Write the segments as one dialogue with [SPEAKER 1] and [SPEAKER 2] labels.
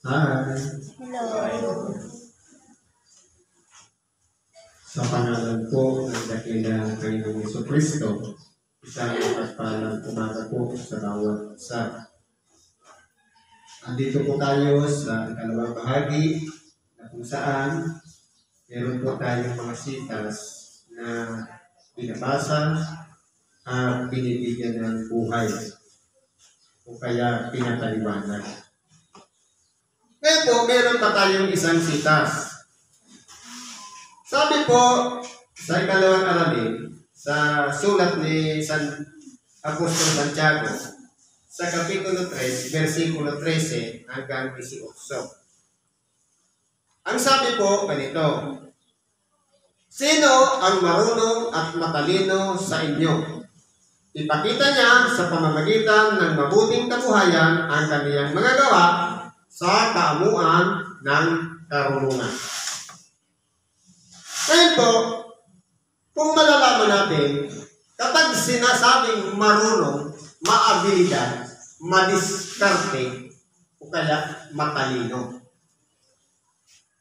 [SPEAKER 1] Hi.
[SPEAKER 2] Hello.
[SPEAKER 1] Sa pangalan po ng dakilang Panginoong Jesucristo, isang mapagpalang umaga po sa bawat isa. Andito po tayo sa ikalawang bahagi na kung saan meron po tayong mga sitas na binabasa at binibigyan ng buhay o kaya pinapaliwanag. Ngayon po, meron pa tayong isang sitas. Sabi po sa ikalawang aralin, sa sulat ni San Apostol Santiago, sa Kapitulo 3, versikulo 13 hanggang 18. Ang sabi po ganito, sino ang marunong at matalino sa inyo? Ipakita niya sa pamamagitan ng mabuting kabuhayan ang kaniyang mga gawa sa kaamuan ng karunungan. Ngayon po, kung malalaman natin, kapag sinasabing marunong, maabilidad, madiskarte, o kaya matalino.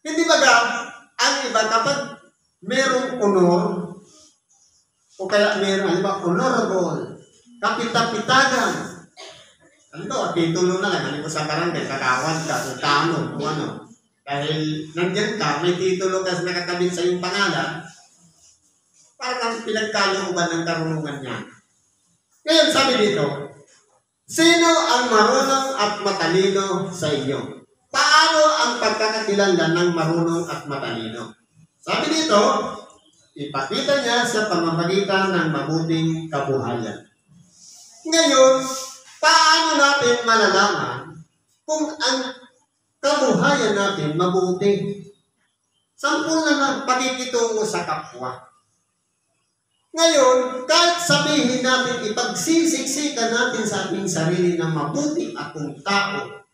[SPEAKER 1] Hindi baga, ang iba kapag merong honor, o kaya merong honorable, kapitapitagan, titulo na lang, sa barangay, kakawan ka, kung kano, kung ano. Dahil nandiyan ka, may titulo kasi nakakabit sa iyong pangalan, parang pinagkalooban ng karunungan niya. Ngayon, sabi dito, sino ang marunong at matalino sa inyo? Paano ang pagkakakilanlan ng marunong at matalino? Sabi dito, ipakita niya sa pamamagitan ng mabuting kabuhayan. Ngayon, paano natin malalaman kung ang kabuhayan natin mabuti? Sampul na lang pakikitungo sa kapwa. Ngayon, kahit sabihin natin, ipagsisiksikan natin sa ating sarili na mabuting akong tao,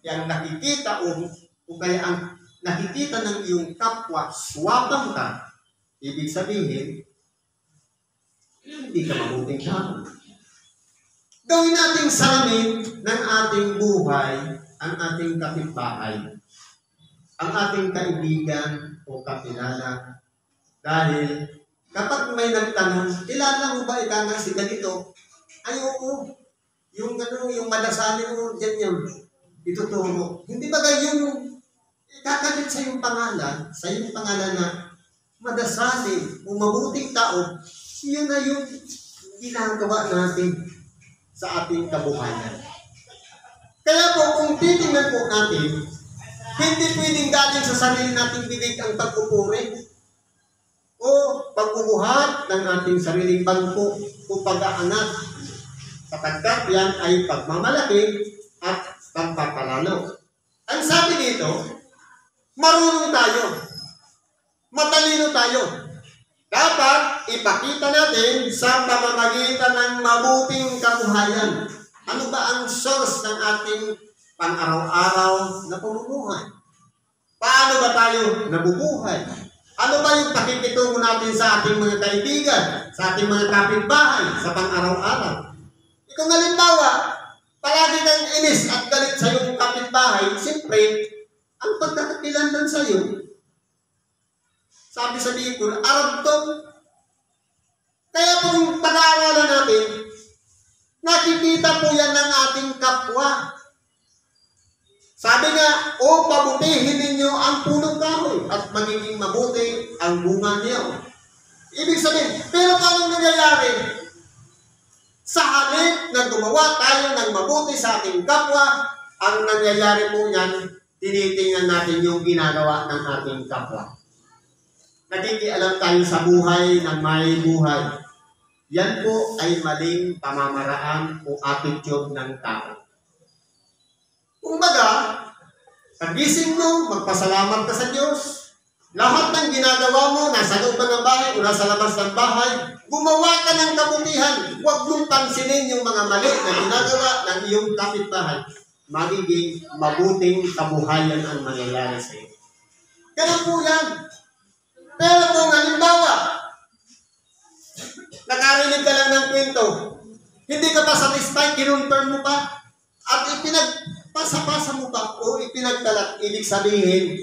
[SPEAKER 1] yung nakikita o kaya ang nakikita ng iyong kapwa, swapang ka, ibig sabihin, hindi ka mabuting tao. Gawin nating salamin ng ating buhay ang ating kapitbahay, ang ating kaibigan o kakilala. Dahil kapag may nagtanong, kilala mo ba ikaw nga si ganito? Ayoko. Yung madasalin mo, dyan yun. Ituturo. Hindi ba yung kakabit sa iyong pangalan na madasalin o mabuting tao, yun na yung ginagawa natin sa ating kabuhayan. Kaya po, kung titingnan po natin, hindi pwedeng galing sa sarili nating bibig ang pagpupuri o pagbubuhat ng ating sariling bangko o pag-aangat. Sapagkat yan ay pagmamalaki at pagpapalalo. Ang sabi dito, marunong tayo, matalino tayo. Dapat ipakita natin sa pamamagitan ng mabuting kabuhayan. Ano ba ang source ng ating pang-araw-araw na pamumuhay? Paano ba tayo nabubuhay? Ano ba yung pakikitungo natin sa ating mga kaibigan, sa ating mga kapitbahay, sa pang-araw-araw? Kung halimbawa, palagi kang inis at galit sa iyong kapitbahay, siyempre, ang pagkakakilanlan sa iyo, sabi sa Bicol, arabtong. Kaya kung pag-aaralan natin, nakikita po yan ng ating kapwa. Sabi nga, pabutihin ninyo ang punong kahoy at magiging mabuti ang bunga niyo. Ibig sabihin, pero paano nangyayari? Sa halip na gumawa tayo ng mabuti sa ating kapwa, ang nangyayari po yan, tinitingnan natin yung ginagawa ng ating kapwa. Nakikialam tayo sa buhay ng may buhay. Yan po ay maling pamamaraan o attitude ng tao. Kung baga, pagising mo, magpasalamat ka sa Diyos. Lahat ng ginagawa mo, nasa loob ng bahay o nasa labas ng bahay, gumawa ka ng kabutihan. Huwag mong pansinin yung mga mali na ginagawa ng iyong kapitbahay. Magiging mabuting kabuhayan ang mangyayari sa iyo. Ganun po yan. Pero kung halimbawa, nakarinig ka lang ng kwento, hindi ka pa satisfied, kinonfirm mo pa, at ipinagpasa-pasa mo pa, o pinagkalat, ibig sabihin,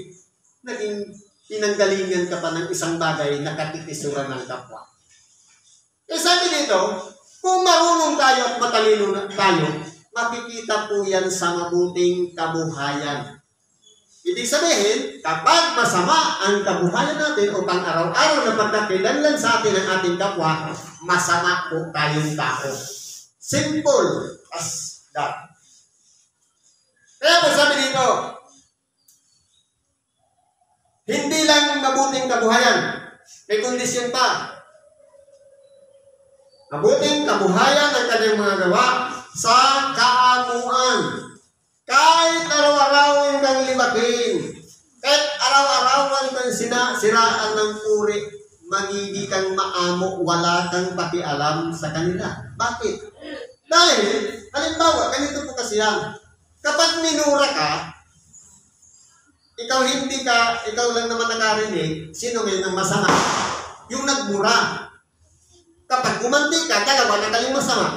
[SPEAKER 1] naging pinanggalingan ka pa ng isang bagay na katitisuran ng kapwa. Eh sabi dito, kung marunong tayo at matalino tayo, makikita po yan sa mabuting kabuhayan. Ibig sabihin, kapag masama ang kabuhayan natin o pang-araw-araw na pagkakilanlan sa atin ng ating kapwa, masama po tayong tao. Simple as that. Kaya po sabi dito, hindi lang mabuting kabuhayan, may kondisyon pa. Mabuting kabuhayan ang kanyang mga gawa sa kaamuan. Kahit araw-araw kang limatin, kahit araw-araw kang siraan ng puri, magiging kang maamo, wala kang pakialam sa kanila. Bakit? Dahil, halimbawa, ganito po kasi yan. Kapag minura ka, ikaw lang naman nakarinig, sino ngayon ang masama? Yung nagmura. Kapag gumanti ka, dalawa na kayong masama.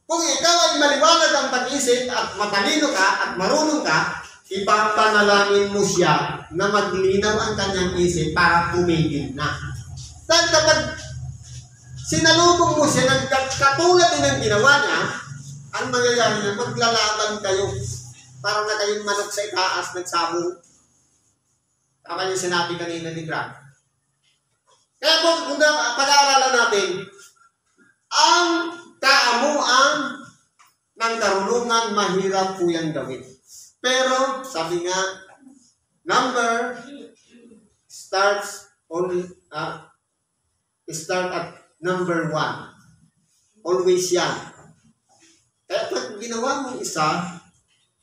[SPEAKER 1] Kung ikaw ay maliwanag ang pag-isip at matalino ka at marunong ka, ipapanalangin mo siya na maglinaw ang kanyang isip para tumigil na. Dahil kapag sinalubong mo siya ng katulad din ang ginawa niya, ang mangyayari niya, maglalaban kayo. Parang na kayong manok sa itaas, nagsabong. Tama yung sinabi kanina ni Grant. Kaya kung pag-aaralan natin, ang kaamuan ng karunungan, mahirap po yan gawin. Pero, sabi nga, number start at number 1. Always yan. Kaya pag ginawa mong isa,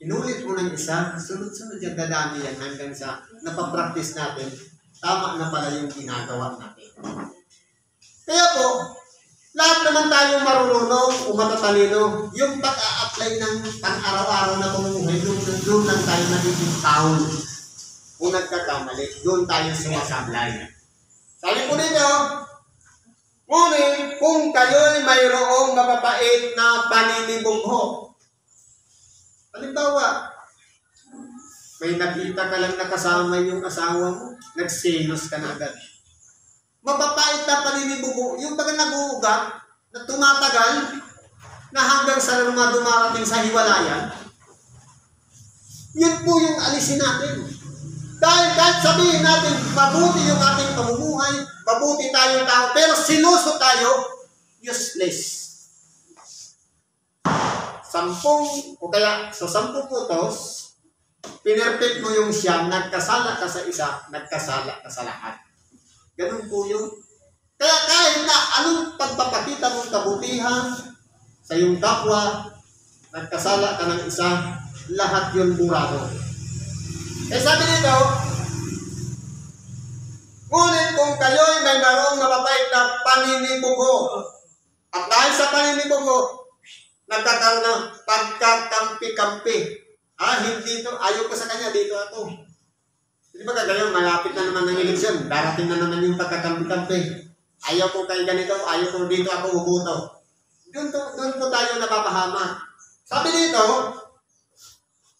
[SPEAKER 1] inulit mo ng isa, sunod-sunod yung dadami yan hanggang sa napapractice natin, tama na pala yung ginagawa natin. Kaya po, lahat naman tayo marunong o matatalino, yung pag-a-apply ng pang-araw-araw na pamumuhay, doon lang tayo nagiging taon. Kung nagkakamali, doon tayo sumasablay. Sabi po dito, ngunit kung kayo'y mayroong mapapait na paninibugho. Halimbawa, may nakita ka lang nakasama yung asawa mo, nagselos ka na agad. Mapapait na paninibugho, yung baga nag-uugat, na tumatagal, na hanggang sa dumarating sa hiwalayan, yun po yung alisin natin. Dahil kahit sabihin natin, mabuti yung ating pamumuhay, mabuti tayong tao, pero sinuso tayo, useless. 10 o kaya sa 10 putos, pinerfect mo yung siyam, nagkasala ka sa isa, nagkasala ka sa lahat. Ganun po yun. Kaya kahit na anong pagpapakita mong kabutihan sa iyong kapwa, nagkasala ka ng isa, lahat yun burado. Eh sabi nito, ngunit kung kayo'y may narong mapapait na paninibugho, at dahil sa paninibugho, nagkakaroon ng pagkakampi-kampi. Hindi to, ayaw ko sa kanya, dito ako. Hindi ba kagayon, malapit na naman ng eleksyon, darating na naman yung pagkakampi-kampi. Ayaw ko kayo ganito, ayaw ko dito ako hubuto. Doon po tayo napapahama. Sabi dito,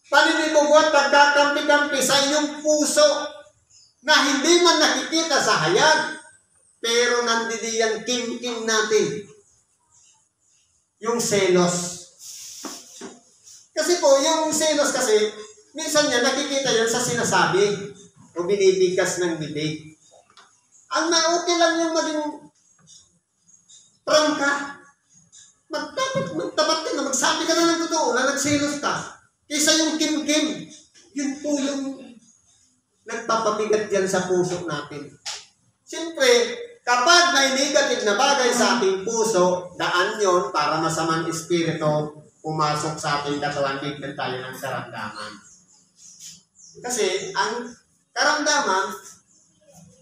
[SPEAKER 1] paninibugho at pagkakampi-kampi sa inyong puso na hindi man nakikita sa hayag, pero nandidiyan kim-kim natin. Yung selos. Kasi po, yung selos kasi, minsan niya nakikita yan sa sinasabi o binibigkas ng bibig. Ang okay lang yung maging prangka. Magtapat ka na, magsabi ka na ng totoo na nagselos ka. Kaysa yung kim-kim, yun po yung nagpapabigat dyan sa puso natin. Siyempre, kapag may negative na bagay sa ating puso, daan yon para masamang espiritu pumasok sa ating katawan, bigyan tayo ng karamdaman. Kasi ang karamdaman,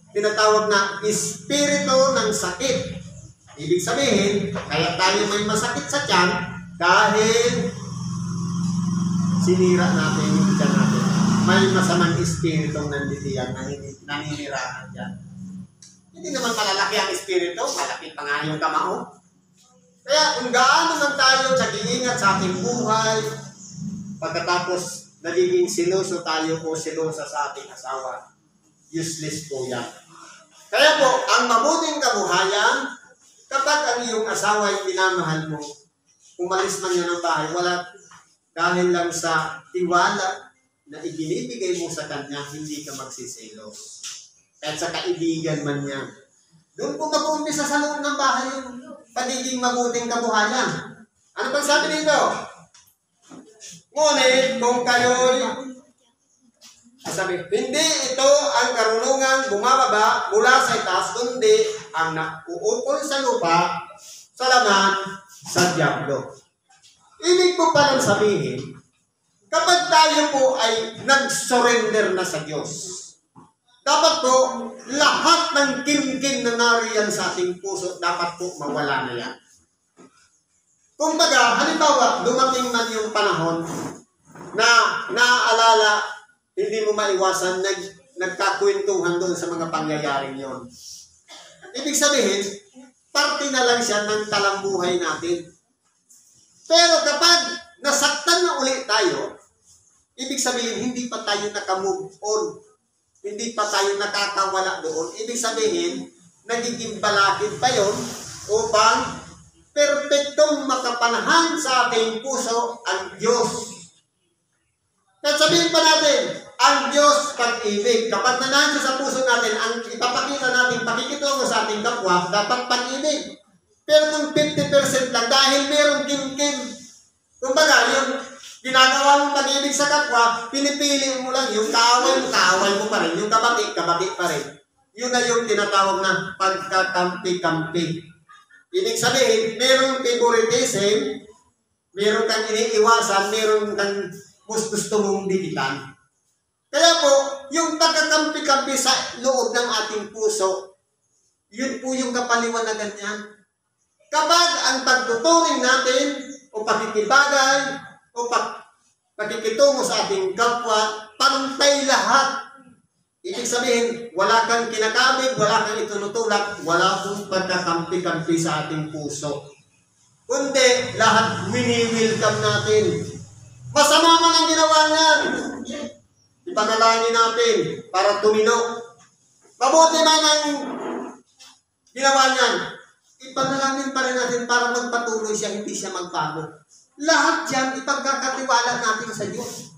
[SPEAKER 1] tinatawag na espiritu ng sakit. Ibig sabihin, kaya tayo may masakit sa tiyan dahil sinira natin yung tiyan natin. May masamang espiritong nanditiyan na naninirahan dyan. Hindi naman malalaki ang espiritu, malaki pa nga yung kamao. Kaya kung gaano man tayo nag-iingat sa ating buhay, pagkatapos nagiging siloso tayo o silosa sa ating asawa. Useless po yan. Kaya po, ang mabuting kabuhayan, kapag ang iyong asawa ay minamahal mo, umalis man yan ng bahay, wala, dahil lang sa tiwala na ibinibigay mo sa kanya, hindi ka magsisilos. Kahit sa kaibigan man yan. Doon po mag-uumpisa sa loob ng bahay yung pagiging mabuting kabuhayan. Ano pang sabi dito? Ngunit kung kayo'y sabi, hindi ito ang karunungan bumababa mula sa itaas, kundi ang nauukol sa lupa, sa laman, sa dyablo. Ibig po palang sabihin, kapag tayo po ay nag-surrender na sa Diyos, dapat po lahat ng kimkim na nariyan sa ating puso, dapat po mawala na yan. Kung baga, halimbawa, dumating man yung panahon na naaalala, hindi mo maiwasan, nagkakwentuhan doon sa mga pangyayaring yon. Ibig sabihin, parte na lang siya ng talambuhay natin. Pero kapag nasaktan na ulit tayo, ibig sabihin, hindi pa tayo nakamove on. Hindi pa tayo nakakawala doon. Ibig sabihin, nagiging balakid pa yon upang perpektong makapanahan sa ating puso ang Diyos. At sabihin pa natin, ang Diyos pag-ibig. Kapag nanahan siya sa puso natin, ang ipapakita natin pakikitungo sa ating kapwa, dapat pag-ibig. Pero kung 50% lang, dahil merong kim-kim, kumbaga, yung ginagawa mong pag-ibig sa kapwa, pinipili mo lang yung kaaway mo pa rin, yung kabati pa rin. Yun na yung tinatawag na pagkakampi-kampi. Ibig sabihin, merong favoritism, meron kang iniiwasan, meron kang gusto mong dikitan. Kaya po, yung pagkakampi-kampi sa loob ng ating puso, yun po yung kapaliwanagan niyan. Kapag ang pagtuturing natin, o pakikibagay, o pakikitungo sa ating kapwa, pantay lahat. Ibig sabihin, wala kang kinakabig, wala kang itunutulak, wala pong pagkakampi-kampi sa ating puso. Kundi, lahat wini-welcome natin. Masama man ang ginawa niyan. Ipanalangin natin para tumino. Mabuti man ang ginawa niyan. Ipanalangin pa rin natin para magpatuloy siya, hindi siya magbago. Lahat yan, ipagkakatiwala natin sa Diyos.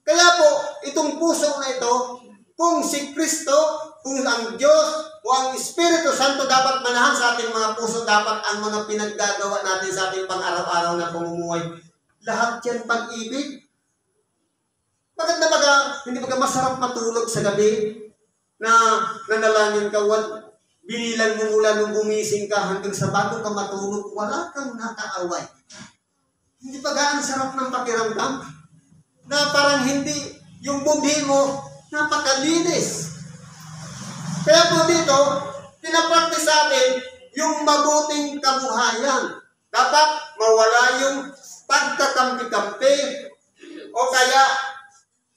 [SPEAKER 1] Kaya po, itong puso na ito, kung si Kristo, kung ang Diyos, o ang Espiritu Santo dapat manahan sa ating mga puso, dapat ang mga pinaggagawa natin sa ating pang-araw-araw na pamumuhay, lahat yan pag-ibig. Bakit na baga, hindi baga masarap matulog sa gabi na nanalangin ka, binilang mo mula nung gumising ka hanggang sa bago ka matulog, wala kang nakaaway. Hindi baga ang sarap ng pakiramdam na parang hindi, yung bubhi mo, napakalinis. Kaya po dito, pinapraktis sa atin yung mabuting kabuhayan. Dapat mawala yung pagkakampi-kampi o kaya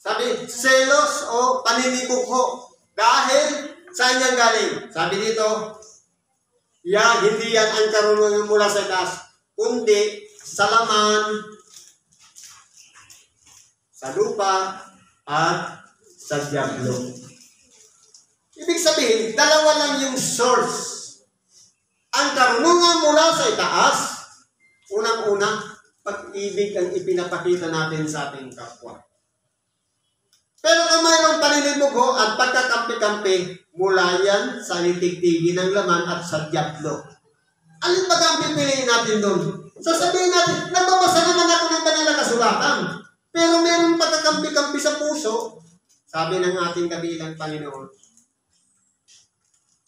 [SPEAKER 1] sabi, selos o paninibugho. Dahil saan yan galing? Sabi dito, hindi yan ang karunungan mula sa taas, kundi sa laman, sa lupa, at sa dyablo. Ibig sabihin, dalawa lang yung source. Ang karunungan mula sa itaas, unang-una, pag-ibig ang ipinapakita natin sa ating kapwa. Pero kung mayroong paninibugho at pagkakampi-kampi, mula yan sa nitigtigin ng laman at sa dyablo. Alin ba ang pipiliin natin doon? Sasabihin natin, nagbabasa naman ako ng banal na kasulatan. Pero mayroong pagkakampi-kampi sa puso. Sabi ng ating kabilang Panginoon,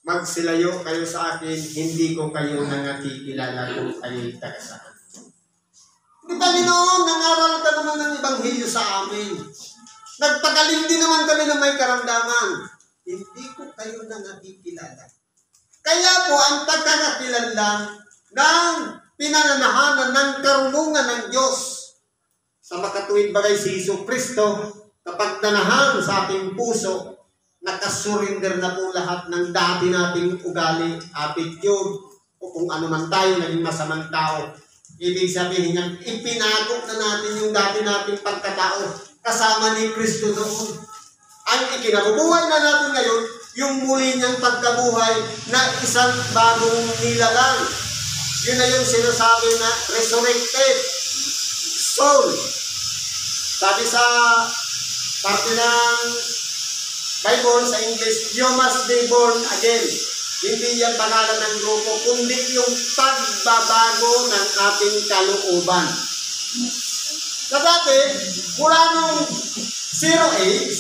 [SPEAKER 1] magsilayo kayo sa akin, hindi ko kayo nangakikilala kung kayo'y tagasaan. Di Panginoon, nangaral ka naman ng Ebanghelyo sa amin. Nagpagaling din naman kami na may karamdaman. Hindi ko kayo nangakikilala. Kaya po ang pagkakakilanlan ng pinananahanan ng karunungan ng Diyos sa makatuwid bagay si Hesus Kristo, kapag nanahan sa ating puso, nakasurinder na po lahat ng dati nating ugali, attitude, o kung ano man tayo, naging masamang tao. Ibig sabihin niyan, ipinago na natin yung dati nating pagkatao. kasama ni Kristo noon. Ang ikinabubuhay na natin ngayon, yung muli niyang pagkabuhay na isang bagong nilalang. Yun na yung sinasabi na resurrected soul. Sabi sa parte ng Bible sa English, you must be born again. Hindi yan pangalan ng grupo, kundi yung pagbabago ng ating kalooban. Sa dati, mula nung 0 age,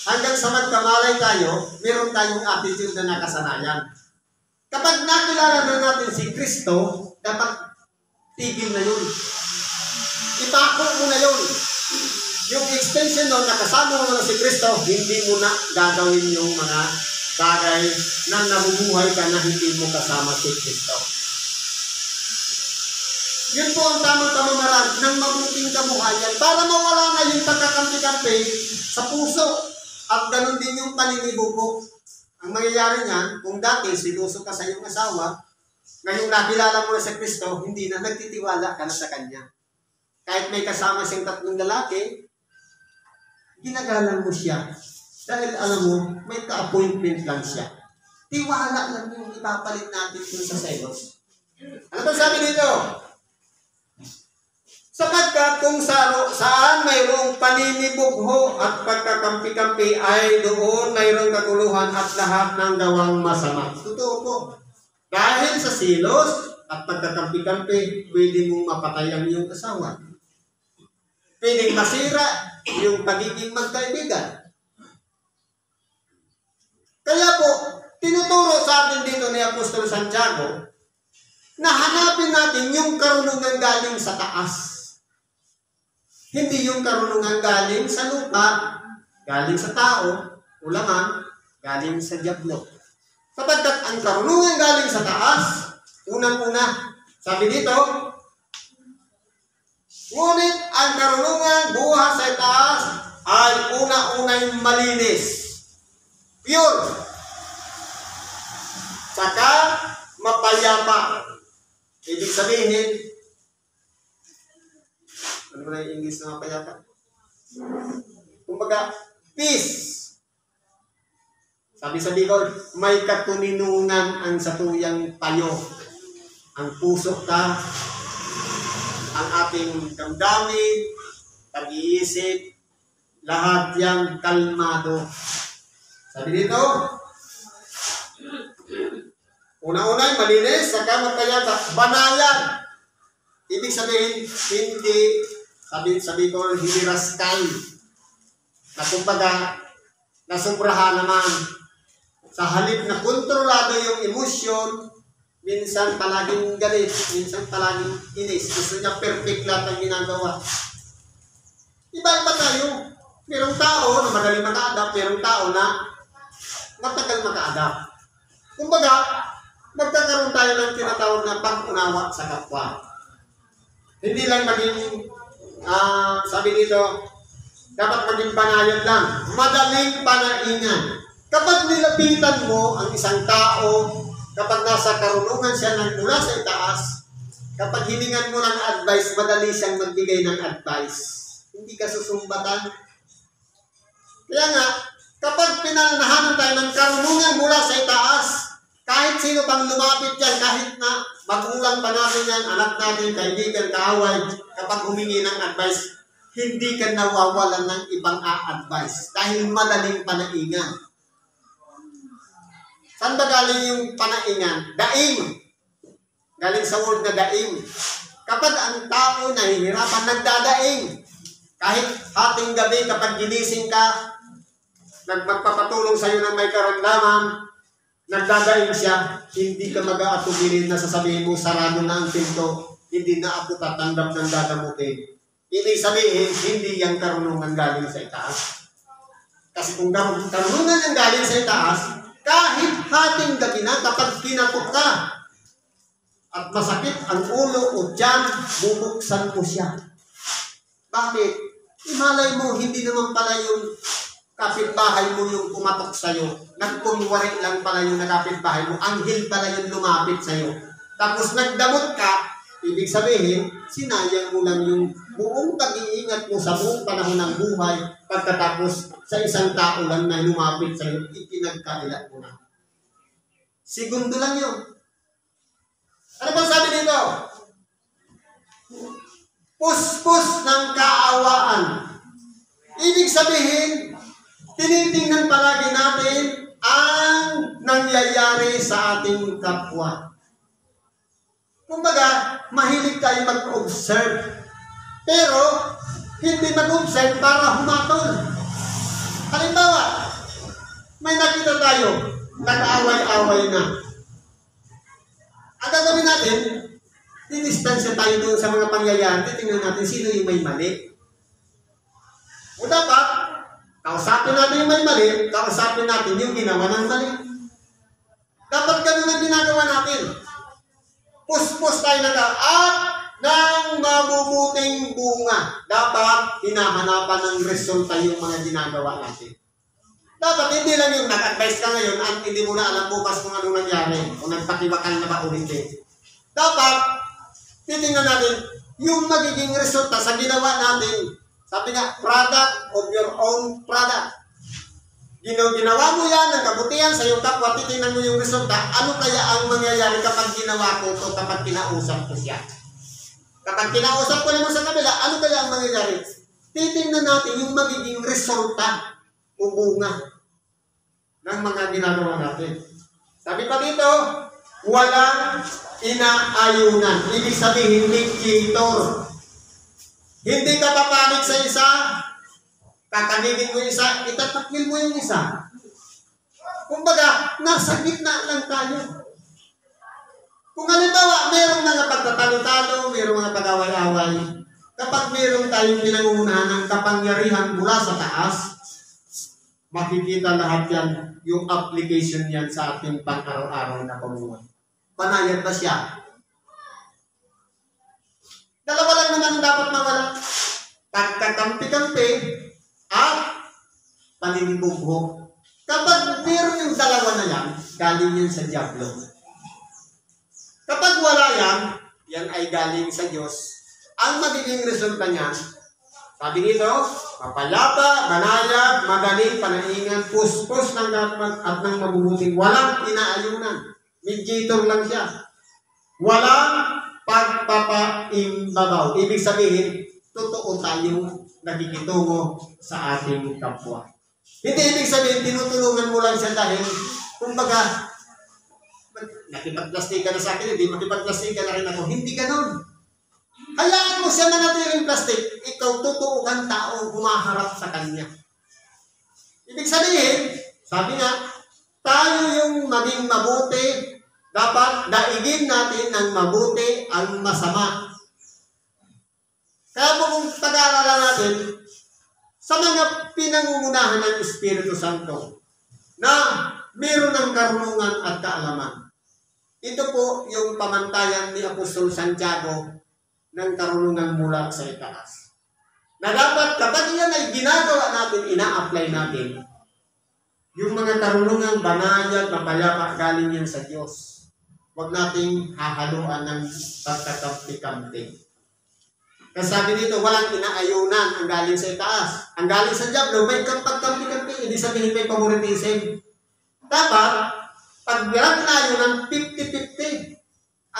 [SPEAKER 1] hanggang sa magkamalay tayo, meron tayong attitude na nakasanayan. Kapag nakilala na natin si Kristo, dapat tigil na yun. Ipako mo na yun. Yung extension nun, nakasama mo na si Kristo, hindi mo na gagawin yung mga bagay na nabubuhay ka na hindi mo kasama si Kristo. Yun po ang tamang pamamaraan ng mabuting kabuhayan para mawala na yung pagkakampi-kampi sa puso at ganun din yung paninibubo. Ang mangyayari niyan, kung dati sinuso ka sa iyong asawa, ngayong nakilala mo na sa Kristo, hindi na nagtitiwala ka na sa Kanya. Kahit may kasama siyang 3 lalaki, ginagalang mo siya. Dahil alam mo, may ka-appointment lang siya. Tiwala lang yung ipapalit natin dun sa selos. Ano ba sabi dito? Sapagkat kung saan mayroong paninibugho at pagkakampi-kampi ay doon mayroong kaguluhan at lahat ng gawang masama. Totoo po. Dahil sa silos at pagkakampi-kampi, pwede mong mapatay ang iyong asawa. Pwedeng masira yung pagiging magkaibigan. Kaya po, tinuturo sa atin dito ni Apostol Santiago na hanapin natin yung karunungan galing sa taas. Hindi yung karunungan galing sa lupa, galing sa tao, ulaman, galing sa dyablo. Sapagkat ang karunungan galing sa taas, unang-una, sabi dito, ngunit ang karunungan buha sa taas ay una-unay malinis. Pure. Saka mapayapa. Ibig sabihin, ano ba yung English na mapayapa? Kumbaga, peace. Sabi sa Bicol, may katuninungan ang satuyang payo. Ang puso ka, ang ating damdamin, pag-iisip, lahat yang kalmado. Sabi dito, una-una malinis, saka mapayapa, banayan. Ibig sabihin, hindi, sabi ko, hindi rascal. Na kumbaga, nasubrahan naman. Sa halip na kontrolado yung emosyon, minsan palaging galit, minsan palaging inis. Gusto niya perfect lahat ang ginagawa. Iba-iba tayo. Merong tao na magaling maka-adapt, merong tao na matagal maka-adapt. Kumbaga, magkakaroon tayo ng tinatawag na pag-unawa sa kapwa. Hindi lang maging, sabi dito, dapat maging banayad lang. Madaling panaingan. Kapag nilapitan mo ang isang tao, kapag nasa karunungan siya ng mula sa itaas, kapag hiningan mo ng advice, madali siyang magbigay ng advice. Hindi ka susumbatan. Kaya nga, kapag pinanahanan tayo ng karunungan mula sa itaas, kahit sino pang lumapit yan, kahit na magulang pa natin yan, anak natin, kaibigan, kaaway, kapag humingi ng advice, hindi ka nawawalan ng ibang a-advice dahil madaling panaingan. Saan ba galing yung panaingan? Daing. Galing sa word na daing. Kapag ang tao nahihirapan, nagdadaing. Kahit hating gabi, kapag ginising ka, magpapatulong sa'yo ng may karamdaman, nagdadaing siya, hindi ka mag-aatubilin na sasabihin mo, sarado na ang pinto, hindi na ako tatanggap ng dadamutin. Ibig sabihin, hindi yung karunungan galing sa itaas. Kasi kung karunungan yung galing sa itaas, kahit hating gabi na, kapag kinakot ka, at masakit ang ulo o tiyan, bubuksan mo siya. Bakit? Imalay mo, hindi naman pala yung kapitbahay mo yung kumatok sa'yo. Nagkunwari lang pala yung nakapitbahay mo. Anghel pala yung lumapit sa'yo. Tapos nagdamot ka, Ibig sabihin, sinayang mo lang yung buong pag-iingat mo sa buong panahon ng buhay pagkatapos sa isang tao lang na lumapit sa iyo, ipinagkailat mo na. Segundo lang yun. Ano ba sabi dito? Puspos ng kaawaan. Ibig sabihin, tinitingnan palagi natin ang nangyayari sa ating kapwa. Kumbaga, mahilig tayo mag-observe. Pero, hindi mag-observe para humatol. Halimbawa, may nakita tayo, nag-aaway-away na. Ang gagawin natin, dinistansya tayo doon sa mga pangyayari, tingnan natin sino yung may mali. O dapat, kausapin natin yung may mali, kausapin natin yung ginawa ng mali. Dapat ganun ang ginagawa natin. Puspos tayo na at ng mabubuting bunga. Dapat hinahanapan ng resulta yung mga ginagawa natin. Dapat hindi lang yung nag-advise ka ngayon at hindi mo na alam bukas kung anong nangyari o nagpatiwakal na ba o hindi. Dapat titingnan natin yung magiging resulta sa ginawa natin. Sabi nga, product of your own product. Ginawa mo yan ng kabutihan sa iyong kapwa, titingnan mo yung resulta, ano kaya ang mangyayari kapag ginawa ko ito, kapag kinausap ko siya. Kapag kinausap ko naman sa kabila, ano kaya ang mangyayari? Titingnan natin yung magiging resulta o bunga ng mga ginagawa natin. Sabi pa dito, walang inaayunan. Ibig sabihin, mediator. Hindi ka papanig sa isa, kakanigin mo yung isa, itatakil mo yung isa. Kumbaga, nasa gitna lang tayo. Kung halimbawa, mayroong mga pagtatalo-talo, mayroong mga pag-away-away, kapag mayroong tayong pinangungunahan ng kapangyarihan mula sa taas, makikita lahat yan, yung application yan sa ating pang-araw-araw na pamumuhay. Panayad ba siya? Dalawa lang naman ang dapat mawala. Pagkakampi-kampi at paninibugho. Kapag meron yung dalawa na yan, galing yan sa Diablo. Kapag wala yan, yan ay galing sa Diyos. Ang magiging resulta niyan, sabi nito, mapalapa, banayad, magaling, panaingan, puspos ng dapat at ng mabubuting. Walang inaayunan. Mediator lang siya. Walang pagpapaimbabaw. Ibig sabihin, totoo tayong nakikitungo sa ating kapwa. Hindi ibig sabihin, tinutulungan mo lang siya dahil, kumbaga, nakipagplastika na sa akin, hindi makipagplastika na rin ako. Hindi ganon. Hayaan mo siya manatiling plastic, ikaw totoo kang tao humaharap sa kanya. Ibig sabihin, sabi nga, tayo yung maging mabuti, dapat daigin natin ng mabuti ang masama. Kaya po kung pag-aaralan natin, sa mga pinangungunahan ng Espiritu Santo, na meron ng karunungan at kaalaman. Ito po yung pamantayan ni Apostol Santiago ng karunungan mula sa itaas. Na dapat kapag yan ay ginagawa natin, ina-apply natin, yung mga karunungan banayad, mapayapa, galing yan sa Diyos. Huwag nating hahaluan ng pagkakampi-kampi. Kasi sabi dito, walang inaayunan ang galing sa itaas. Ang galing sa Diablo, may pagkampi-kampi, hindi sabihin may favoritism. Dapat, pag walang inaayunan, 50-50.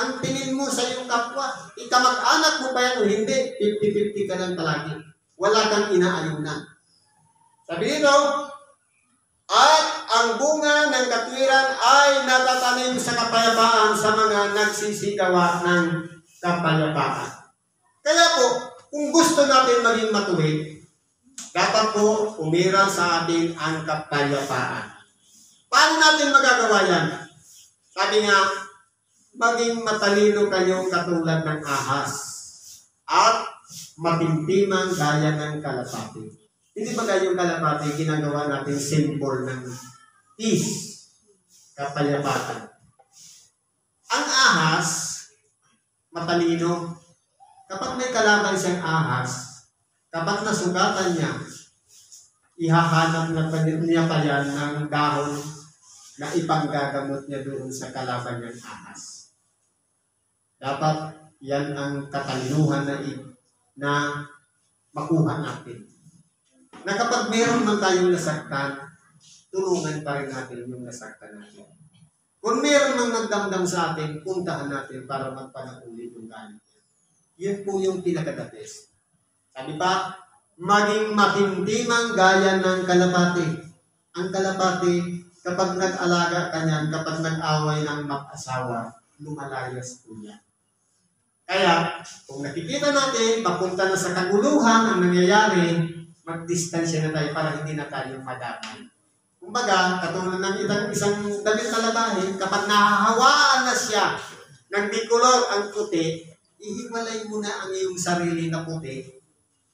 [SPEAKER 1] Ang tingin mo sa iyong kapwa, ikamag-anak mo ba yan o hindi, 50-50 ka lang palagi. Wala kang inaayunan. Sabi dito, at ang bunga ng katwiran ay natatanim sa kapayapaan sa mga nagsisigawa ng kapayapaan. Kaya po, kung gusto natin maging matuwid, dapat po umira sa atin ang kapayapaan. Paano natin magagawa yan? Sabi nga, maging matalino kayo katulad ng ahas at matimtiman gaya ng kalapati. Hindi ba yung kalapati ginagawa natin symbol ng peace, kapayapaan? Ang ahas, matalino. Kapag may kalaban siyang ahas, kapag nasugatan niya, ihahanap na niya pa yan ng dahon na ipanggagamot niya doon sa kalaban niyang ahas. Dapat Yan ang katalinuhan na makuha natin. Na kapag meron man tayong nasaktan, tulungan pa rin natin yung nasaktan natin. Kung meron mang nagdamdam sa atin, puntahan natin para magpanakuli yung galit. Yun po yung pinaka-the best. Sabi pa, maging matintimang gaya ng kalapati. Ang kalapati, kapag nag-alaga ka niyan, kapag nag-away ng mag-asawa, lumalayas po niya. Kaya, kung nakikita natin, papunta na sa kaguluhan ang nangyayari, mag-distansya na tayo para hindi na tayo madamay. Kumbaga, katulad ng isang damit na labahin, kapag nahahawaan na siya ng bicolor ang puti, ihiwalay mo na ang iyong sarili na puti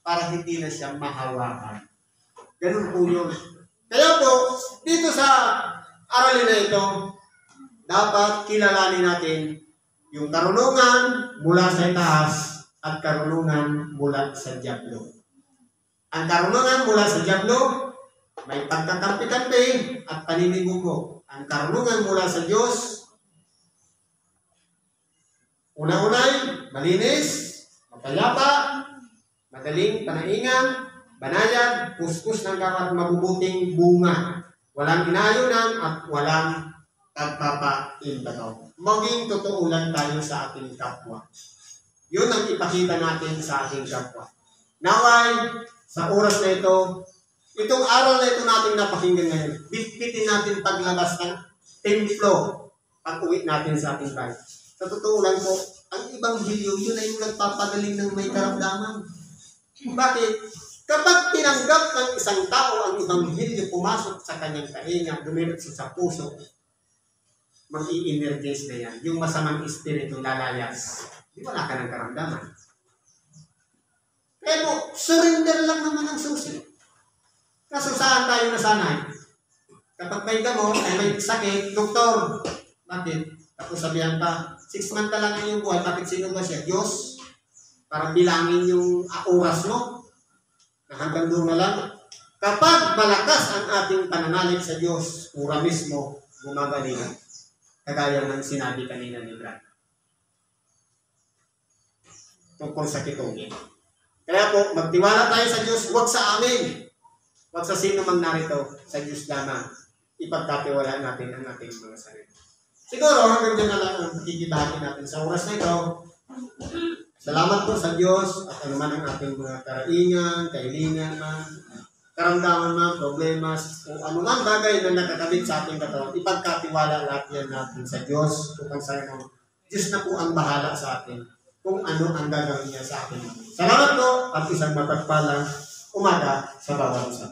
[SPEAKER 1] para hindi na siya mahawakan. Ganun po yun. Kaya po, dito sa aralin na ito, dapat kilalanin natin yung karunungan mula sa itaas at karunungan mula sa dyablo. Ang karunungan mula sa dyablo, may pagkakampi-kampi at paninibugo. Ang karunungan mula sa Diyos, una-unay, malinis, mapayapa, madaling panaingan, banayad, kuskus ng kapat mabubuting bunga. Walang inayunan at walang pagpapaimbagaw. Maging totoo lang tayo sa ating kapwa. Yun ang ipakita natin sa ating kapwa. Naway, sa oras na ito, itong aral na ito natin napakinggan ngayon, bitbitin natin paglabas ng templo pag uwi natin sa ating bahay. Sa totoo lang po, ang Ebanghelyo, yun ay yung nagpapagaling ng may karamdaman. Bakit? Kapag tinanggap ng isang tao ang Ebanghelyo, pumasok sa kanyang kahinga, dumiretso sa puso, mag-i-energize na yan. Yung masamang espiritu lalayas. Di wala ka ng karamdaman. Pero, surrender lang naman ang susi. Kaso saan tayo nasanay? Kapag may gamot, ay may sakit, doktor. Bakit? Tapos sabihan pa, 6 months lang ang iyong buhay, bakit sino ba siya? Diyos? Para bilangin yung oras mo. Na hanggang doon na lang. Kapag malakas ang ating pananalig sa Diyos, pura mismo, gumagaling. Kagaya ng sinabi kanina ni Brad. Tungkol sa kitungin. Kaya po, magtiwala tayo sa Diyos, huwag sa amin. Huwag sa sino mang narito, sa Diyos lamang. Ipagkatiwala natin ang ating mga sarili. Siguro, hanggang dyan na lang ang pakikibahagi natin sa oras na ito. Salamat po sa Diyos at anuman ang ating mga karaingan, kahilingan man, karamdaman man, problema, o anuman bagay na nakakabit sa ating katawan, ipagkatiwala lahat yan natin sa Diyos. Kung sa'yo mo, Diyos na po ang bahala sa atin kung ano ang gagawin niya sa atin. Salamat po at isang mapagpalang umaga sa bawat isa.